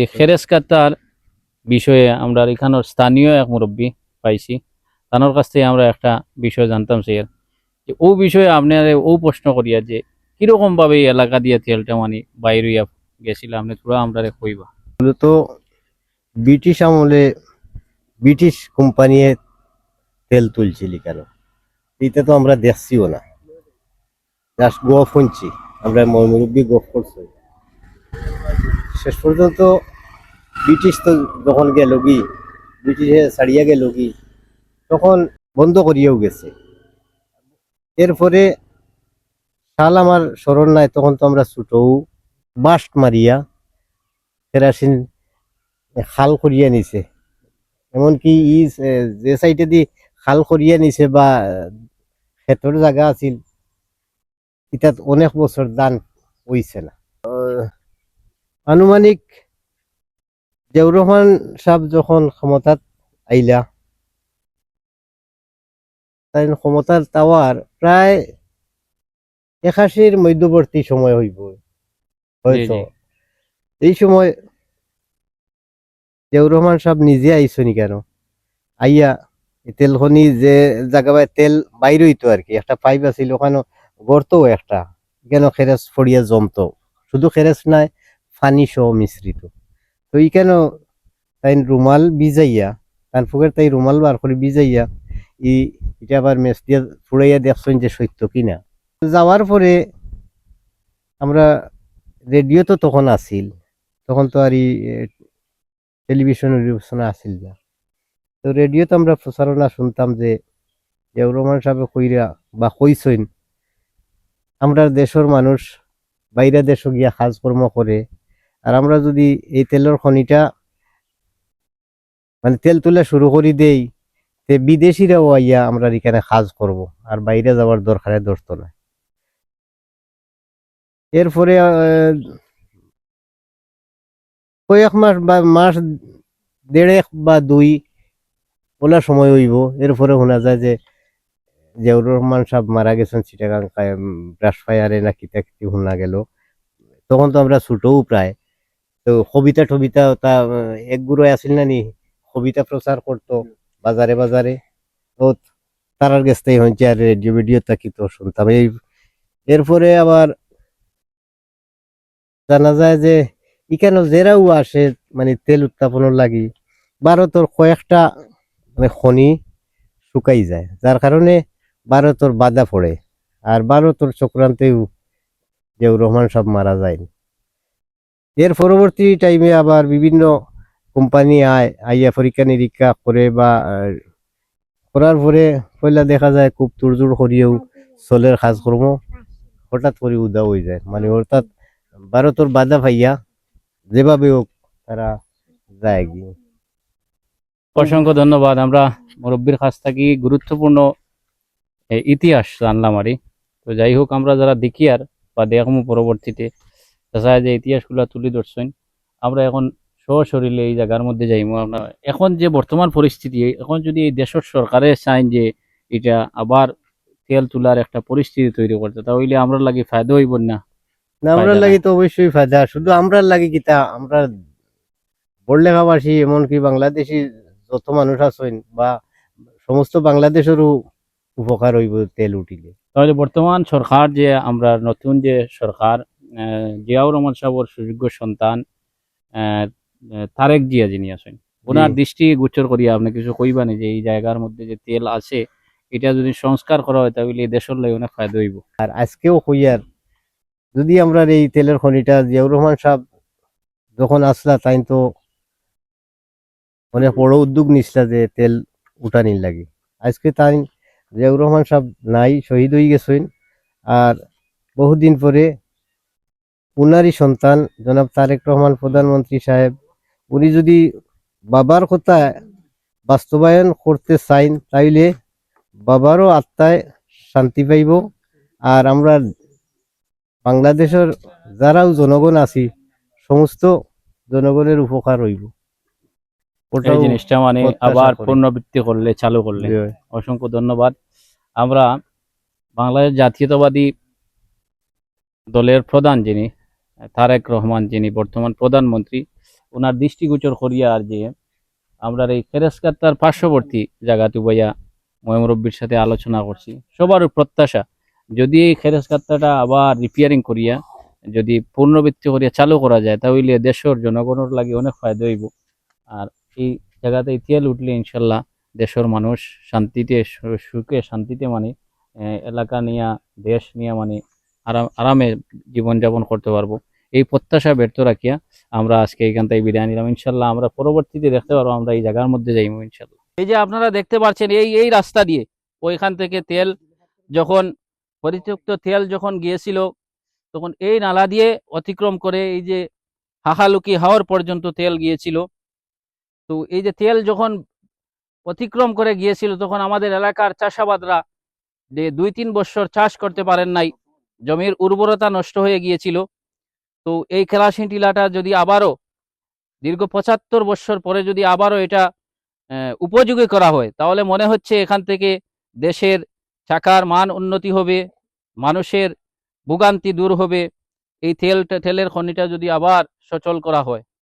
এই খেরেস কাটার বিষয়ে আমরা এখানের স্থানীয় এক মুরব্বী পাইছি, তানোর কাছ থেকে আমরা একটা বিষয় জানতাম স্যার, যে ও বিষয়ে আপনার ও প্রশ্ন করিয়া যে কিরকম ভাবে এই এলাকা দিয়ে তেলটা মানে বাইর হইয়া গেছিল, আপনি পুরো আমরা কইবা। মূলত ব্রিটিশ আমলে ব্রিটিশ কোম্পানি তেল তুলছিলি কেন, এটা তো আমরা দেখছিও না, জাস্ট গপ শুনছি আমরা, মুরব্বী গপ করছি। শেষ পর্যন্ত ব্রিটিশ তো যখন গেল গি, ব্রিটিশে ছাড়িয়া গেল গি, তখন বন্ধ করিয়াও গেছে। এরপরে সাল আমার স্মরণ নাই, তখন তো আমরা ছোটও, বাস্ট মারিয়া কেরাসিন খাল করিয়া নিছে। এমনকি যে সাইডে দি খাল করিয়া নিছে বা ক্ষেতর জায়গা আছিল, ইতাত অনেক বছর দান হইছে না। আনুমানিক জিয়াউর রহমান সাহেব যখন ক্ষমতাত আইলা, তাই ক্ষমতার টাওয়ার প্রায় 81 মধ্যবর্তী সময় হইব হয়তো। জি। এই সময় জিয়াউর রহমান সাহেব নিজে আইসনি কেন, আইয়া তেল খনি যে জায়গায় তেল বাইর হইতো আর কি, একটা পাইপ আছিল ওখানে গর্ত একটা, কেন খেরেস ফড়িয়া জমতো, শুধু খেরেস নাই পানি সহ মিশ্রিত। তো কেন তাই রুমাল ভিজাইয়া, তার ফুকের তাই রুমাল বার করে ভিজাইয়া ই এটা আবার মেস দিয়া ফুড়াইয়া দেখছেন যে সত্য কিনা। যাওয়ার পরে আমরা, রেডিও তো তখন আসিল, তখন তো আর টেলিভিশনের আসিল না, তো রেডিওতে আমরা প্রচারণা শুনতাম যে জিয়াউর রহমান সাহেব কইরা বা কইসইন, আমরা দেশের মানুষ বাইরে দেশে গিয়া কাজকর্ম করে, আর আমরা যদি এই তেলের খনিটা মানে তেল তুলে শুরু করি দেই, তে বিদেশিরাও আইয়া আমরা এখানে কাজ করব, আর বাইরে যাওয়ার দরকারে ধরতো না। এরপরে কয়েক মাস বা মাস দেড়েক বা দুই ওলা সময় হইব, এরপরে শোনা যায় যে জিয়াউর রহমান সাহেব মারা গেছেন চিটাগাং ব্রাশ ফায়ারে না কিতা কিতি শোনা গেল। তখন তো আমরা ছোটও প্রায়, তো কবিতা টবিতা তা এক গুরু আছিল না নি, কবিতা প্রচার করতো বাজারে বাজারে, তো তারার কাছ থেকে হচ্ছে আর রেডিও ভিডিও তাকি তো শুনতাম। এরপরে আবার জানা যায় যে এখানে যেরাও আসে মানে তেল উত্থাপনের লাগি, ভারতের কয়েকটা মানে খনি শুকাই যায়, যার কারণে ভারতের বাধা পড়ে, আর ভারতের চক্রান্তেও জিয়াউর রহমান সব মারা যায়। এর পরবর্তী টাইমে আবার বিভিন্ন কোম্পানি আইয়া পরীক্ষা নিরীক্ষা করে বা করার পরে পয়লা দেখা যায় খুব তোড়জোড় করিয়েও চলের কাজকর্ম হঠাৎ করে উদা হয়ে যায়, মানে অর্থাৎ ভারতের বাধা পাইয়া যেভাবে হোক তারা যায় গিয়ে। অসংখ্য ধন্যবাদ। আমরা মুরব্বীর কাছ থেকে গুরুত্বপূর্ণ ইতিহাস জানলাম আরই। তো যাই হোক, আমরা যারা দেখি আর বা দেখমু পরবর্তীতে দেখা যায় যে ইতিহাসগুলো তুলে ধরছেন, আমরা এখন সশরীরে এই জায়গার মধ্যে যাইমু। আপনার এখন যে বর্তমান পরিস্থিতি, এখন যদি এই দেশের সরকারের চাইন যে এটা আবার তেল তুলার একটা পরিস্থিতি তৈরি করতে, তাহলে আমরা লাগি ফায়দা হইব না? না, আমরা ফায়দা নাই। লাগি তো অবশ্যই ফায়দা, শুধু আমরা লাগি কিতা, আমরা বড়লেখাবাসী এমনকি বাংলাদেশি যত মানুষ আছেন বা সমস্ত বাংলাদেশেরও উপকার হইব তেল উঠিলে। তাহলে বর্তমান সরকার যে আমরা নতুন যে সরকার, জিয়াউর রহমান সাহেবের সুযোগ্য সন্তান আহ, তারেক জিয়া যিনি আছেন, জি, ওনার দৃষ্টি গোচর করিয়া আপনি কিছু কইবানি যে এই জায়গার মধ্যে যে তেল আছে, এটা যদি সংস্কার করা হয় তাহলে এই দেশের লাগে অনেক ফায়দা হইব। আর আজকেও হইয়ার, যদি আমরা এই তেলের খনিটা জিয়াউর রহমান সাহেব যখন আসলা, তাই তো অনেক বড় উদ্যোগ নিচ্ছিল যে তেল উঠানির লাগে। আজকে তাই জিয়াউর রহমান সাহেব নাই, শহীদ হয়ে গেছেন। আর বহুদিন পরে উনারই সন্তান জনাব তারেক রহমান প্রধানমন্ত্রী সাহেব, উনি যদি বাবার কথা বাস্তবায়ন করতে চাইন, তাইলে বাবারও আত্মায় শান্তি পাইব, আর আমরা বাংলাদেশের যারাও জনগণ আছি সমস্ত জনগণের উপকার হইব, এই ওটাও জিনিসটা মানে প্রত্যাশা আবার করি। পুনরাবৃত্তি করলে, চালু করলে। জি, অসংখ্য ধন্যবাদ। আমরা বাংলাদেশ জাতীয়তাবাদী দলের প্রধান যিনি তারেক রহমান, যিনি বর্তমান প্রধানমন্ত্রী, ওনার দৃষ্টিগোচর করিয়া আর যে আমরা এই খেরেসকাত্তার পার্শ্ববর্তী জায়গাতে বইয়া ময়মরব্বির সাথে আলোচনা করছি। সবার প্রত্যাশা যদি এই খেরেসকাত্তাটা আবার রিপেয়ারিং করিয়া যদি পুনরাবৃত্তি করিয়া চালু করা যায় তাহলে দেশের জনগণের লাগে অনেক ফায়দা হইব। আর এই জায়গাতে তেল উঠলে ইনশাল্লাহ দেশের মানুষ শান্তিতে সুখে শান্তিতে মানে এলাকা নিয়ে দেশ নিয়ে মানে আরামে জীবনযাপন করতে পারবো। এই প্রত্যাশা ব্যর্থ রাখিয়া আমরা আজকে এইখান থেকে বিদায় নিলাম। ইনশাল্লাহ আমরা পরবর্তীতে দেখতে পারবো আমরা এই জায়গার মধ্যে যাইবো ইনশাল্লাহ। এই যে আপনারা দেখতে পাচ্ছেন এই রাস্তা দিয়ে ওইখান থেকে তেল যখন পরিত্যক্ত তেল যখন গিয়েছিল তখন এই নালা দিয়ে অতিক্রম করে এই যে হাহালুকি হাওর পর্যন্ত তেল গিয়েছিল। তো এই যে তেল যখন অতিক্রম করে গিয়েছিল তখন আমাদের এলাকার চাষাবাদরা যে 2-3 বছর চাষ করতে পারেন নাই, জমির উর্বরতা নষ্ট হয়ে গিয়েছিল। তো এই কেরাসিন টিলাটা যদি আবারও দীর্ঘ 75 বছর পরে যদি আবারও এটা উপযোগী করা হয় তাহলে মনে হচ্ছে এখান থেকে দেশের চাকার মান উন্নতি হবে, মানুষের ভোগান্তি দূর হবে। এই তেলের খনিটা যদি আবার সচল করা হয়